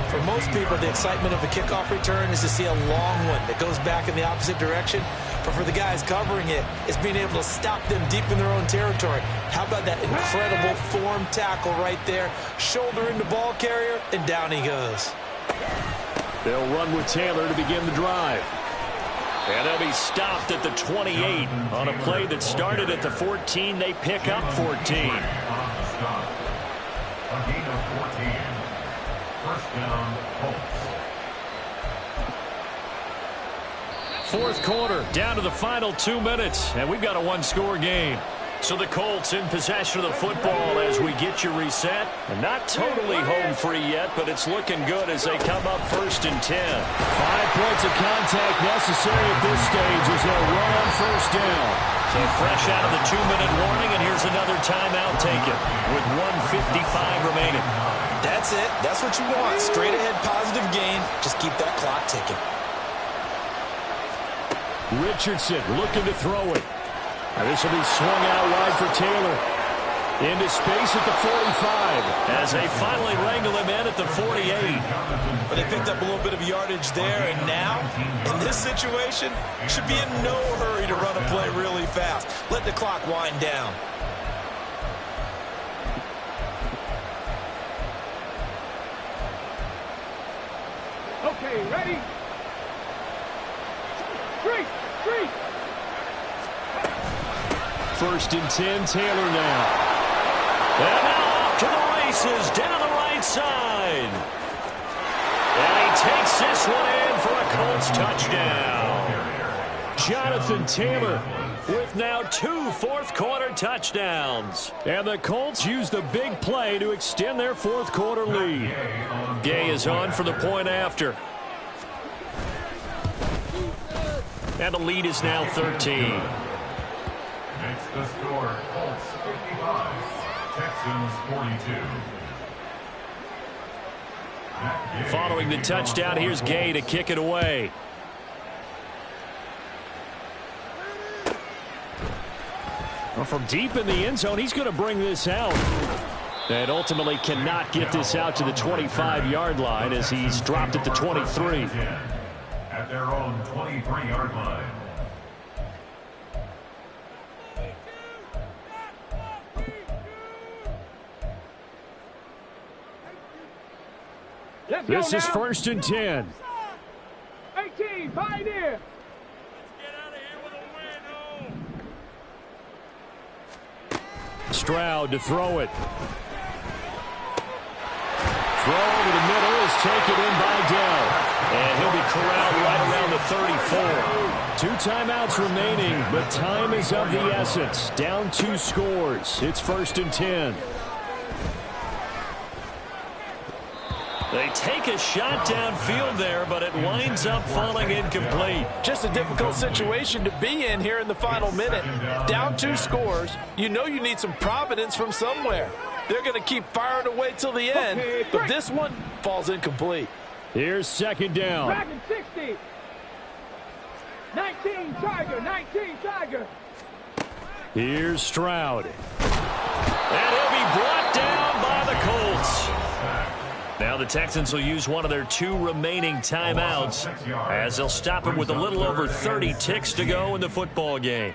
For most people, the excitement of a kickoff return is to see a long one that goes back in the opposite direction. But for the guys covering it, it's being able to stop them deep in their own territory. How about that incredible form tackle right there? Shoulder into ball carrier, and down he goes. They'll run with Taylor to begin the drive. And they'll be stopped at the 28. On a play that started at the 14, they pick up 14. A gain of 14. First down, Colts. Fourth quarter, down to the final 2 minutes, and we've got a one-score game. So the Colts in possession of the football as we get you reset. And not totally home free yet, but it's looking good as they come up 1st and 10. 5 points of contact necessary at this stage as they'll run on 1st down. So fresh out of the 2-minute warning, and here's another timeout taken with 1:55 remaining. That's it. That's what you want. Straight ahead positive gain. Just keep that clock ticking. Richardson looking to throw it. This will be swung out wide for Taylor. Into space at the 45 as they finally wrangle him in at the 48. But they picked up a little bit of yardage there, and now, in this situation, should be in no hurry to run a play really fast. Let the clock wind down. Okay, ready? Street! 1st and 10, Taylor now. And now off to the races down the right side. And he takes this one in for a Colts touchdown. Jonathan Taylor with now 2 fourth-quarter touchdowns. And the Colts use the big play to extend their fourth-quarter lead. Gay is on for the point after. And the lead is now 13. Makes the score Colts 55, Texans 42. Following the touchdown, here's Gay to kick it away. Well, from deep in the end zone, he's going to bring this out. And ultimately cannot get this out to the 25-yard line as he's dropped at the 23. At their own 23-yard line. This is 1st and 10. 18, Pioneer. Stroud to throw it. Throw over the middle is taken in by Dell. And he'll be corralled right around the 34. 2 timeouts remaining, but time is of the essence. Down 2 scores. It's 1st and 10. They take a shot downfield there, but it winds up falling incomplete. Just a difficult situation to be in here in the final minute. Down 2 scores. You know you need some providence from somewhere. They're going to keep firing away till the end, but this one falls incomplete. Here's 2nd down. Dragon 60. 19, Tiger. 19, Tiger. Here's Stroud. And he'll be brought down by the Colts. Now the Texans will use one of their 2 remaining timeouts as they'll stop it with a little over 30 ticks to go in the football game.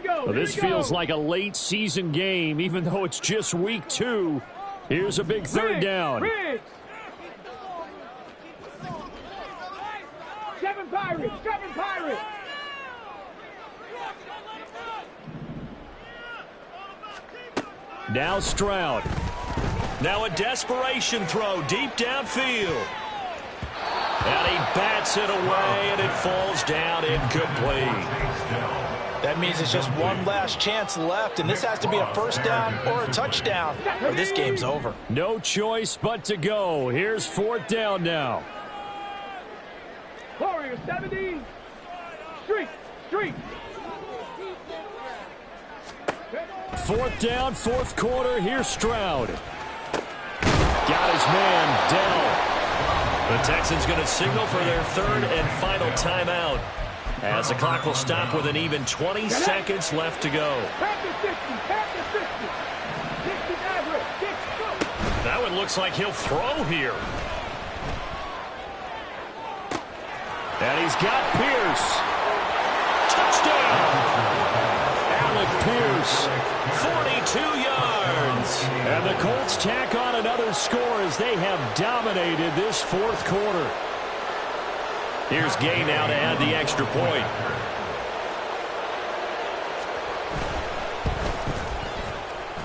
Well, this feels like a late season game, even though it's just week 2. Here's a big 3rd down. 7 Pirates, 7 Pirates. Now Stroud. Now a desperation throw deep downfield. And he bats it away, and it falls down incomplete. That means it's just one last chance left, and this has to be a 1st down or a touchdown, or this game's over. No choice but to go. Here's 4th down now. Warrior 70. Street. 4th down, 4th quarter. Here's Stroud. Got his man, Dell. The Texans going to signal for their 3rd and final timeout as the clock will stop with an even 20 seconds left to go. That one looks like he'll throw here. And he's got Pierce. Touchdown! Alec Pierce, 42 yards. And the Colts tack on another score as they have dominated this fourth quarter. Here's Gay now to add the extra point.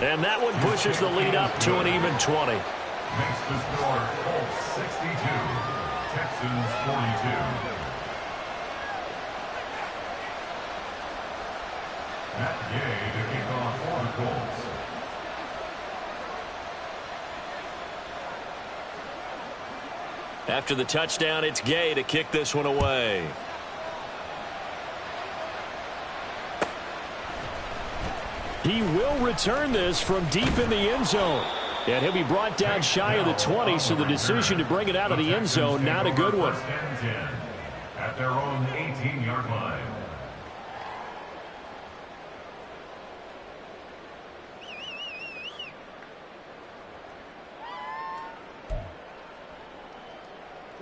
And that one pushes the lead up to an even 20. Makes the score Colts 62, Texans 42. Matt Gay to kick off for the Colts. After the touchdown, it's Gay to kick this one away. He will return this from deep in the end zone. And he'll be brought down shy of the 20, so the decision to bring it out of the end zone, not a good one. At their own 18-yard line.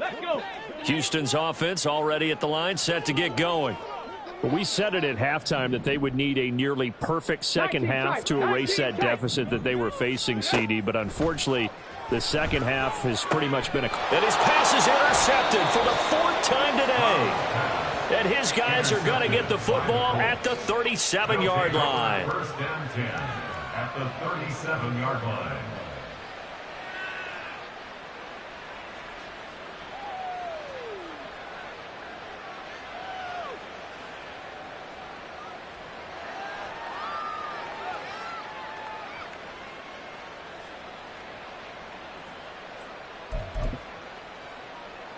Let's go. Houston's offense already at the line, set to get going. Well, we said it at halftime that they would need a nearly perfect second half to erase that deficit that they were facing, CD. But unfortunately, the second half has pretty much been a... And his pass is intercepted for the fourth time today. And his guys are going to get the football at the 37-yard line. First and 10 at the 37-yard line.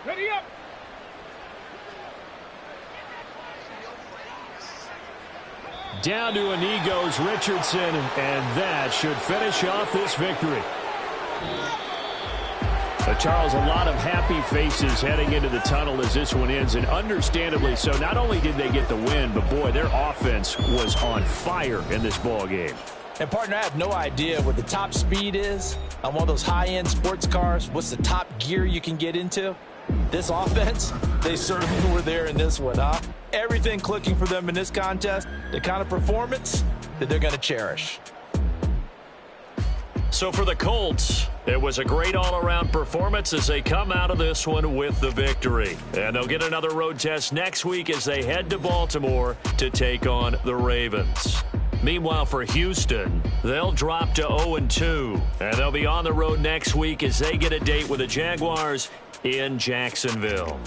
Ready up. Down to a knee goes Richardson, and that should finish off this victory. Charles, a lot of happy faces heading into the tunnel as this one ends, and understandably so. Not only did they get the win, but boy, their offense was on fire in this ball game. And, partner, I have no idea what the top speed is on one of those high-end sports cars. What's the top gear you can get into? This offense, they certainly were there in this one, huh? Everything clicking for them in this contest, the kind of performance that they're going to cherish. So for the Colts, it was a great all-around performance as they come out of this one with the victory. And they'll get another road test next week as they head to Baltimore to take on the Ravens. Meanwhile, for Houston, they'll drop to 0-2. And they'll be on the road next week as they get a date with the Jaguars in Jacksonville.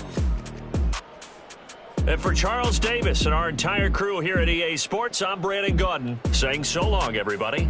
And for Charles Davis and our entire crew here at EA Sports, I'm Brandon Gaudin saying so long, everybody.